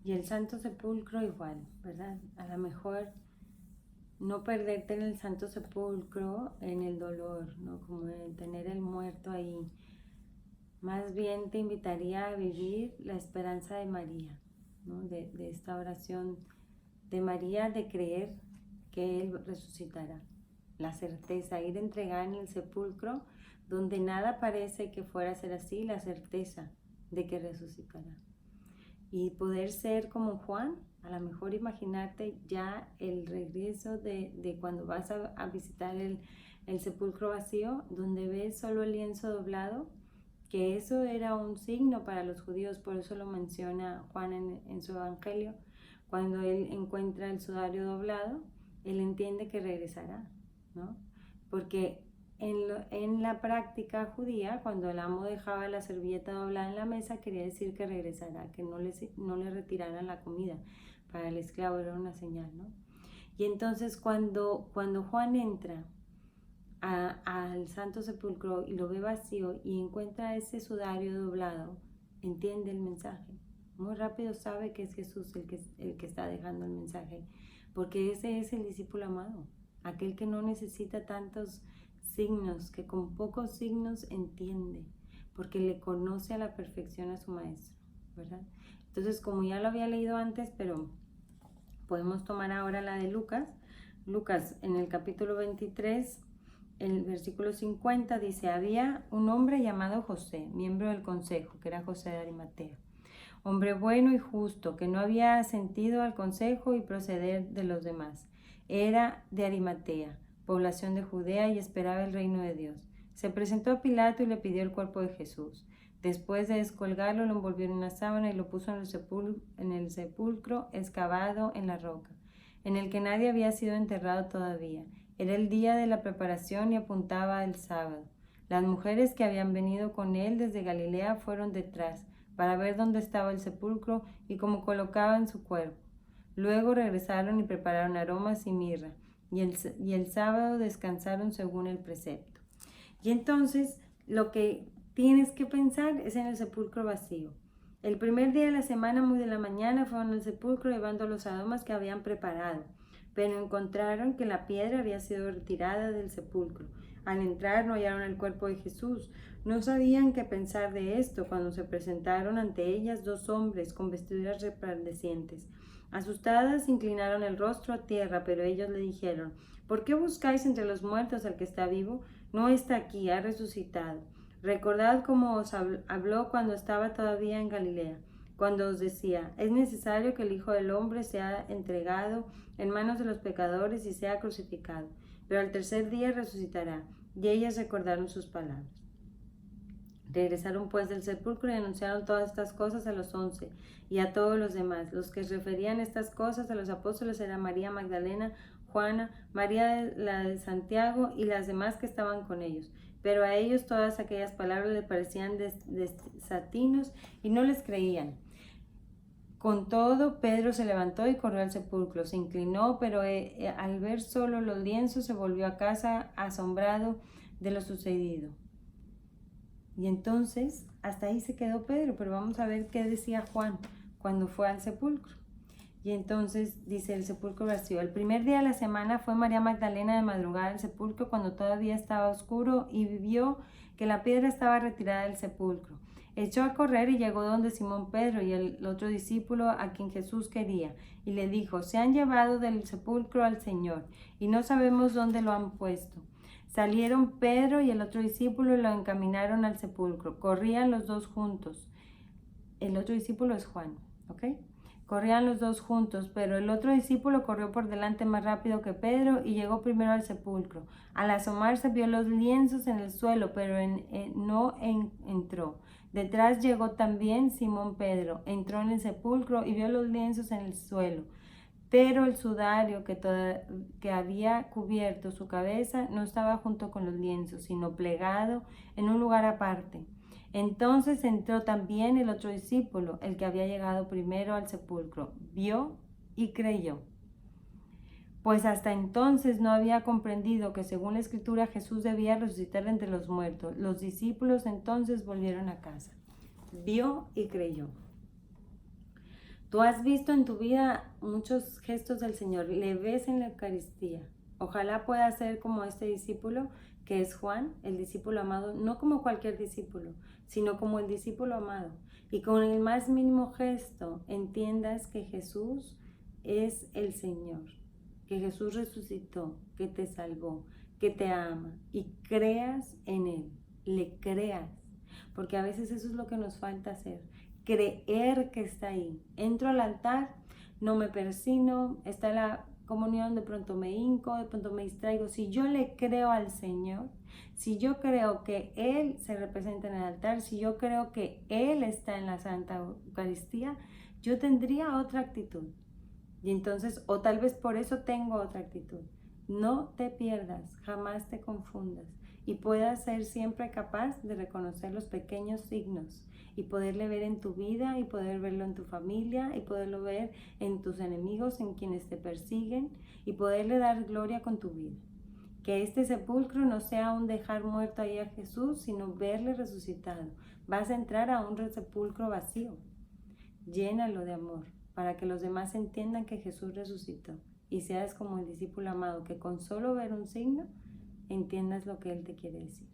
Y el Santo Sepulcro igual, ¿verdad? A lo mejor no perderte en el Santo Sepulcro, en el dolor, ¿no? Como en tener el muerto ahí. Más bien te invitaría a vivir la esperanza de María, ¿no? De esta oración de María, de creer que Él resucitará. La certeza, ir entregada en el sepulcro, donde nada parece que fuera a ser así, la certeza de que resucitará. Y poder ser como Juan, a lo mejor imaginarte ya el regreso de cuando vas a visitar el sepulcro vacío, donde ves solo el lienzo doblado, que eso era un signo para los judíos, por eso lo menciona Juan en su evangelio. Cuando él encuentra el sudario doblado, él entiende que regresará, ¿no? Porque en la práctica judía, cuando el amo dejaba la servilleta doblada en la mesa, quería decir que regresará, que no le retiraran la comida. Para el esclavo era una señal, ¿no? Y entonces cuando Juan entra al Santo Sepulcro y lo ve vacío y encuentra ese sudario doblado, entiende el mensaje. Muy rápido sabe que es Jesús el que está dejando el mensaje, porque ese es el discípulo amado, aquel que no necesita tantos signos, que con pocos signos entiende, porque le conoce a la perfección a su maestro, ¿verdad? Entonces, como ya lo había leído antes, pero podemos tomar ahora la de Lucas. Lucas, en el capítulo 23, el versículo 50 dice: había un hombre llamado José, miembro del consejo, que era José de Arimatea, hombre bueno y justo, que no había asentido al consejo y proceder de los demás. Era de Arimatea, población de Judea, y esperaba el reino de Dios. Se presentó a Pilato y le pidió el cuerpo de Jesús. Después de descolgarlo, lo envolvió en una sábana y lo puso en el sepulcro excavado en la roca, en el que nadie había sido enterrado todavía. Era el día de la preparación y apuntaba el sábado. Las mujeres que habían venido con él desde Galilea fueron detrás, para ver dónde estaba el sepulcro y cómo colocaban su cuerpo. Luego regresaron y prepararon aromas y mirra, y el sábado descansaron según el precepto. Y entonces lo que tienes que pensar es en el sepulcro vacío. El primer día de la semana, muy de la mañana, fueron al sepulcro llevando los aromas que habían preparado, pero encontraron que la piedra había sido retirada del sepulcro. Al entrar no hallaron el cuerpo de Jesús. No sabían qué pensar de esto cuando se presentaron ante ellas dos hombres con vestiduras resplandecientes. Asustadas, inclinaron el rostro a tierra, pero ellos le dijeron: ¿por qué buscáis entre los muertos al que está vivo? No está aquí, ha resucitado. Recordad cómo os habló cuando estaba todavía en Galilea, cuando os decía: es necesario que el Hijo del Hombre sea entregado en manos de los pecadores y sea crucificado, pero al tercer día resucitará. Y ellas recordaron sus palabras. Regresaron pues del sepulcro y anunciaron todas estas cosas a los 11 y a todos los demás. Los que referían estas cosas a los apóstoles eran María Magdalena, Juana, María la de Santiago y las demás que estaban con ellos. Pero a ellos todas aquellas palabras les parecían desatinos y no les creían. Con todo, Pedro se levantó y corrió al sepulcro. Se inclinó, pero al ver solo los lienzos se volvió a casa asombrado de lo sucedido. Y entonces, hasta ahí se quedó Pedro, pero vamos a ver qué decía Juan cuando fue al sepulcro. Y entonces dice el sepulcro vacío. El primer día de la semana fue María Magdalena de madrugada al sepulcro cuando todavía estaba oscuro y vio que la piedra estaba retirada del sepulcro. Echó a correr y llegó donde Simón Pedro y el otro discípulo a quien Jesús quería, y le dijo: se han llevado del sepulcro al Señor, y no sabemos dónde lo han puesto. Salieron Pedro y el otro discípulo y lo encaminaron al sepulcro. Corrían los dos juntos. El otro discípulo es Juan, ¿ok? Corrían los dos juntos, pero el otro discípulo corrió por delante más rápido que Pedro y llegó primero al sepulcro. Al asomarse vio los lienzos en el suelo, pero no entró. Detrás llegó también Simón Pedro. Entró en el sepulcro y vio los lienzos en el suelo, pero el sudario que había cubierto su cabeza no estaba junto con los lienzos, sino plegado en un lugar aparte. Entonces entró también el otro discípulo, el que había llegado primero al sepulcro. Vio y creyó, pues hasta entonces no había comprendido que según la Escritura Jesús debía resucitar entre los muertos. Los discípulos entonces volvieron a casa. Vio y creyó. Tú has visto en tu vida muchos gestos del Señor, le ves en la Eucaristía. Ojalá pueda ser como este discípulo que es Juan, el discípulo amado, no como cualquier discípulo, sino como el discípulo amado. Y con el más mínimo gesto entiendas que Jesús es el Señor, que Jesús resucitó, que te salvó, que te ama y creas en Él, le creas, porque a veces eso es lo que nos falta hacer, creer que está ahí. Entro al altar, no me persino, está la comunión, de pronto me hinco, de pronto me distraigo. Si yo le creo al Señor, si yo creo que Él se representa en el altar, si yo creo que Él está en la Santa Eucaristía, yo tendría otra actitud. Y entonces, o tal vez por eso tengo otra actitud. No te pierdas, jamás te confundas y puedas ser siempre capaz de reconocer los pequeños signos y poderle ver en tu vida y poder verlo en tu familia y poderlo ver en tus enemigos, en quienes te persiguen y poderle dar gloria con tu vida. Que este sepulcro no sea un dejar muerto ahí a Jesús, sino verle resucitado. Vas a entrar a un sepulcro vacío. Llénalo de amor para que los demás entiendan que Jesús resucitó y seas como el discípulo amado que con solo ver un signo entiendas lo que Él te quiere decir.